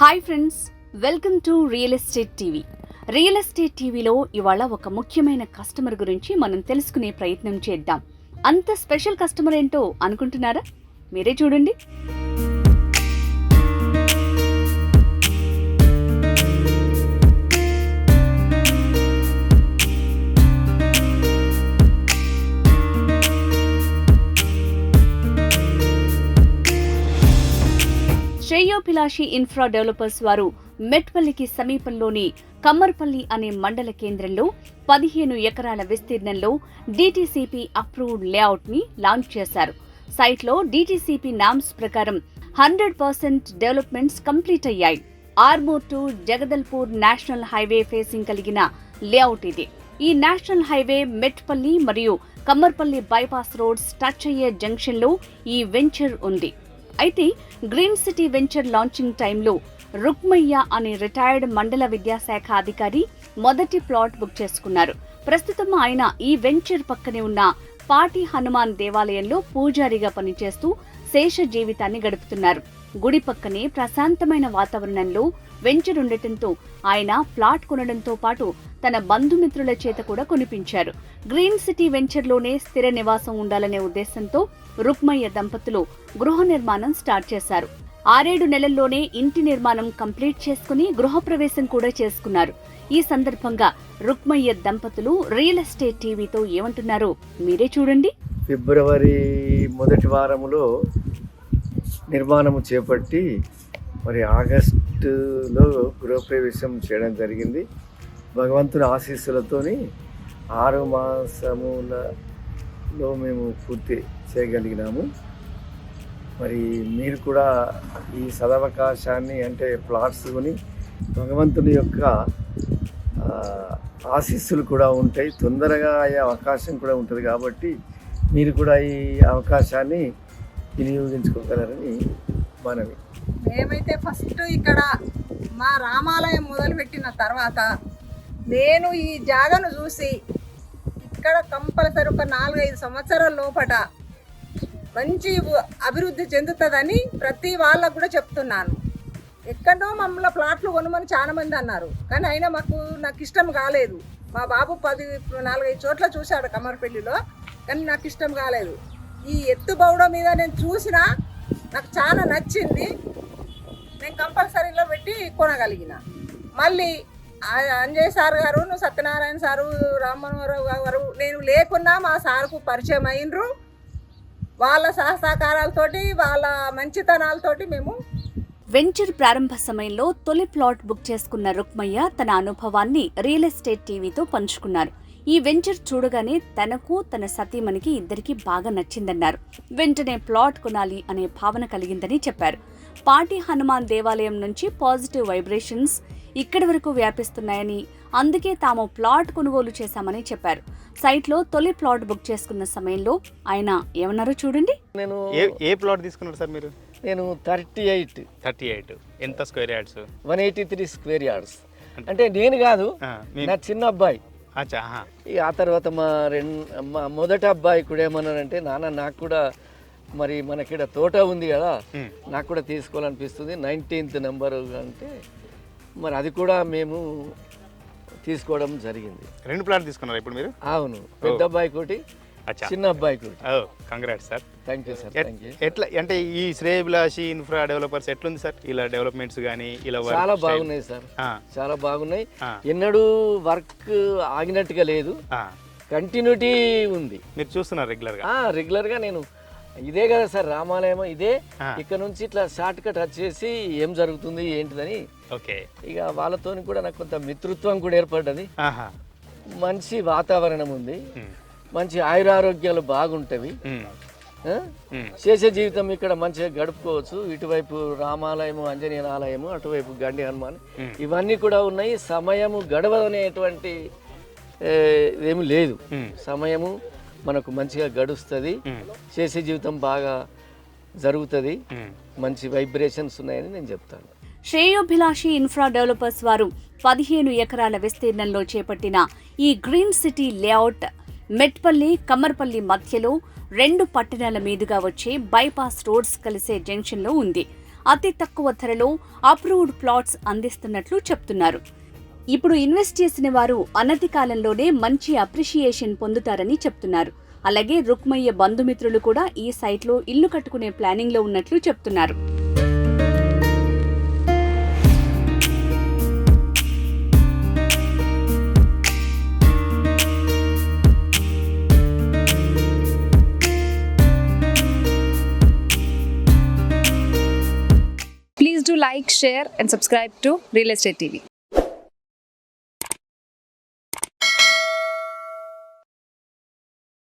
Hi friends, welcome to real estate TV. Real estate టీవీలో ఇవాళ ఒక ముఖ్యమైన కస్టమర్ గురించి మనం తెలుసుకునే ప్రయత్నం చేద్దాం. అంత స్పెషల్ కస్టమర్ ఏంటో అనుకుంటున్నారా? మీరే చూడండి. శ్రేయోభిలాషి ఇన్ఫ్రా డెవలపర్స్ వారు మెట్పల్లికి సమీపంలోని కమ్మర్పల్లి అనే మండల కేంద్రంలో 15 ఎకరాల విస్తీర్ణంలో DTCP అప్రూవ్డ్ లేఅవుట్ ని లాంచ్ చేశారు. సైట్లో DTCP నామ్స్ ప్రకారం 100% డెవలప్మెంట్స్ కంప్లీట్ అయ్యాయి. Armoor to Jagdalpur national highway facing కలిగిన లేఅవుట్ ఇది. ఈ నేషనల్ హైవే మెట్పల్లి మరియు కమ్మర్పల్లి బైపాస్ రోడ్స్ టచ్ అయ్యే జంక్షన్ లో ఈ వెంచర్ ఉంది. అయితే గ్రీన్ సిటీ వెంచర్ లాంచింగ్ టైంలో రుక్మయ్య అనే రిటైర్డ్ మండల విద్యాశాఖ అధికారి మొదటి ప్లాట్ బుక్ చేసుకున్నారు. ప్రస్తుతం ఆయన ఈ వెంచర్ పక్కనే ఉన్న పాటి హనుమాన్ దేవాలయంలో పూజారిగా పనిచేస్తూ శేష జీవితాన్ని గడుపుతున్నారు. గుడి పక్కనే ప్రశాంతమైన వాతావరణంలో వెంచర్ ఉండటంతో ఆయన ప్లాట్ కొనడంతో పాటు తన బంధుమిత్రుల చేత కూడా కొనిపించారు. గ్రీన్ సిటీ వెంచర్లోనే స్థిర నివాసం ఉండాలనే ఉద్దేశంతో రుక్మయ్య దంపతులు గృహ నిర్మాణం స్టార్ట్ చేశారు. 6-7 నెలల్లోనే ఇంటి నిర్మాణం కంప్లీట్ చేసుకుని గృహప్రవేశం కూడా చేసుకున్నారు. ఈ సందర్భంగా రుక్మయ్య దంపతులు రియల్ ఎస్టేట్ టీవీతో ఏమంటున్నారో మీరే చూడండి. ఫిబ్రవరి మొదటి వారములో నిర్మాణము చేపట్టి మరి ఆగస్టులో గృహప్రవేశం చేయడం జరిగింది. భగవంతుని ఆశీస్సులతోని 6 మాసములలో మేము పూర్తి చేయగలిగినాము. మరి మీరు కూడా ఈ సదవకాశాన్ని అంటే ప్లాట్స్ కొని భగవంతుని యొక్క ఆశీస్సులు కూడా ఉంటాయి, తొందరగా అయ్యే అవకాశం కూడా ఉంటుంది. కాబట్టి మీరు కూడా ఈ అవకాశాన్ని వినియోగించుకోగలరని మనవి. మేమైతే ఫస్ట్ ఇక్కడ మా రామాలయం మొదలుపెట్టిన తర్వాత నేను ఈ జాగను చూసి ఇక్కడ కంపల్సరీ ఒక 4-5 సంవత్సరాల లోపట మంచి అభివృద్ధి చెందుతుందని ప్రతి వాళ్ళకు కూడా చెప్తున్నాను. ఎక్కడో మమ్మల్ని ప్లాట్లు కొనమని చాలా మంది అన్నారు, కానీ అయినా నాకు ఇష్టం కాలేదు. మా బాబు 4-5 చోట్ల చూశాడు కమ్మర్పల్లిలో, కానీ నాకు ఇష్టం కాలేదు. ఈ ఎత్తు బౌడ మీద నేను చూసినా నాకు చాలా నచ్చింది. నేను కంపల్సరీలో పెట్టి కొనగలిగిన. మళ్ళీ అంజయ్ సార్ గారు, సత్యనారాయణ సారు, రామ్మోహన్ గారు నేను లేకున్నా మా సార్కు పరిచయం అయినరు. వాళ్ళ సహసహకారాలతోటి వాళ్ళ మంచితనాలతోటి మేము వెంచర్ ప్రారంభ సమయంలో తొలి ప్లాట్ బుక్ చేసుకున్న రుక్మయ్య తన అనుభవాన్ని రియల్ ఎస్టేట్ టీవీతో పంచుకున్నారు. ఈ వెంచర్ చూడగానే తనకు తన సతీమణికి ఇద్దరికి బాగా నచ్చిందన్నారు. వెంటనే ప్లాట్ కొనాలి అనే భావన కలిగిందని చెప్పారు. పాటి హనుమాన్ దేవాలయం నుంచి పాజిటివ్ వైబ్రేషన్స్ ఇక్కడి వరకు వ్యాపిస్తున్నాయని, అందుకే తాము ప్లాట్ కొనుగోలు చేశామని చెప్పారు. సైట్లో తొలి ప్లాట్ బుక్ చేసుకున్న సమయంలో ఆయన ఏమన్నారో చూడండి. నేను ఏ ప్లాట్ తీసుకున్నారు సార్ మీరు? నేను 38 ఎంత స్క్వేర్ యార్డ్స్? 183 square yards. అంటే నేను కాదు, నా చిన్న అబ్బాయి. ఆ తర్వాత మా మొదటి అబ్బాయి కూడా ఏమన్నారంటే, నాన్న నాకు కూడా మరి మనకిడ తోట ఉంది కదా, నాకు కూడా తీసుకోవాలనిపిస్తుంది 19th నెంబర్ అంటే మరి అది కూడా మేము తీసుకోవడం జరిగింది. 2 ప్లాట్ తీసుకున్నారు ఇప్పుడు మీరు? అవును, పెద్ద అబ్బాయి కోటి, చిన్న అబ్బాయి కోటి. Congrats sir. Thank you sir. Thank you. ఎట్లా అంటే ఈ శ్రేయోభిలాషి ఇన్ఫ్రా డెవలపర్స్ ఎట్లుంది సార్? ఇలా డెవలప్మెంట్స్ కానీ ఇలా చాలా బాగున్నాయి సార్, చాలా బాగున్నాయి. ఎన్నడూ వర్క్ ఆగినట్టుగా లేదు, కంటిన్యూటీ ఉంది. మీరు చూస్తున్నారు రెగ్యులర్గా నేను ఇదే కదా సార్ రామాలయం, ఇదే ఇక్కడ నుంచి ఇట్లా షార్ట్ కట్ వచ్చేసి ఏం జరుగుతుంది ఏంటిదని. ఓకే, ఇక వాళ్ళతో కూడా నాకు కొంత మిత్రత్వం కూడా ఏర్పడ్డది. మంచి వాతావరణం ఉంది, మంచి ఆయురారోగ్యాలు బాగుంటవి, చేసే జీవితం ఇక్కడ మంచిగా గడుపుకోవచ్చు. ఇటువైపు రామాలయము, ఆంజనేయ ఆలయము, అటువైపు గండి హనుమాన్, ఇవన్నీ కూడా ఉన్నాయి. సమయము గడవదనేటువంటి ఏమి లేదు, సమయము మనకు మంచిగా గడుస్తుంది, చేసే జీవితం బాగా జరుగుతుంది, మంచి వైబ్రేషన్స్ ఉన్నాయని నేను చెప్తాను. శ్రేయోభిలాషి ఇన్ఫ్రా డెవలపర్స్ వారు 15 ఎకరాల విస్తీర్ణంలో చేపట్టిన ఈ green city layout Metpally, Kammarpally మధ్యలో 2 పట్టణాల మీదుగా వచ్చే బైపాస్ రోడ్స్ కలిసే జంక్షన్లో ఉంది. అతి తక్కువ ధరలో అప్రూవ్డ్ ప్లాట్స్ అందిస్తున్నట్లు చెప్తున్నారు. ఇప్పుడు ఇన్వెస్ట్ చేసిన వారు అనతి కాలంలోనే మంచి అప్రిషియేషన్ పొందుతారని చెప్తున్నారు. అలాగే రుక్మయ్య బంధుమిత్రులు కూడా ఈ సైట్లో ఇల్లు కట్టుకునే ప్లానింగ్ లో ఉన్నట్లు చెప్తున్నారు. Please do like, share and subscribe to Real Estate TV.